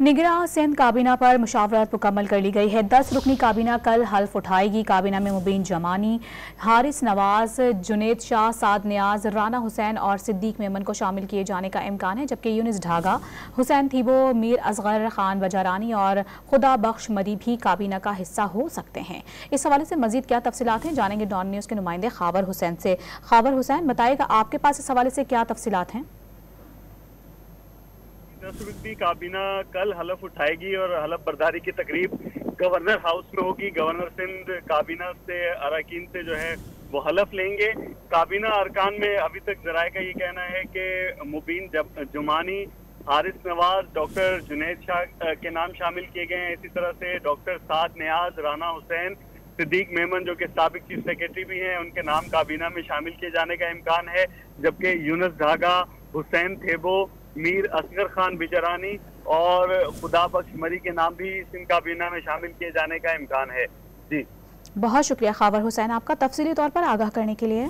निगरां सिंध काबीना पर मुशावरत मुकम्मल कर ली गई है। 10 रुकनी काबीना कल हल्फ उठाएगी। काबीना में मुबीन जमानी, हारिस नवाज, जुनेद शाह, साद नियाज, राना हुसैन और सिद्दीक मेमन को शामिल किए जाने का इम्कान है, जबकि यूनिस ढागा, हुसैन थीबो, मीर असगर खान बजारानी और खुदा बख्श मरी भी काबीना का हिस्सा हो सकते हैं। इस हवाले से मजीद क्या तफसीलात हैं, जानेंगे डॉन न्यूज़ के नुमाइंदे खावर हुसैन से। खावर हुसैन, बताइएगा आपके पास इस हवाले से क्या तफसीलात हैं? 10 रुकनी काबीना कल हलफ उठाएगी और हलफ बर्दारी की तकरीब गवर्नर हाउस में होगी। गवर्नर सिंध काबीना से अरकान से जो है वो हलफ लेंगे। काबीना अरकान में अभी तक जराए का ये कहना है कि मुबीन जुमानी, हारिस नवाज, डॉक्टर जुनेद शाह के नाम शामिल किए गए हैं। इसी तरह से डॉक्टर साद नियाज, राना हुसैन, सिद्दीक मेमन जो कि साबिक चीफ सेक्रेटरी भी हैं, उनके नाम काबीना में शामिल किए जाने का इम्कान है। जबकि यूनुस ढागा, हुसैन थेबो, मीर असगर खान बिजरानी और खुदा बख्श मरी के नाम भी सिंध काबीना में शामिल किए जाने का इम्कान है। जी, बहुत शुक्रिया खावर हुसैन आपका तफसीली तौर पर आगाह करने के लिए।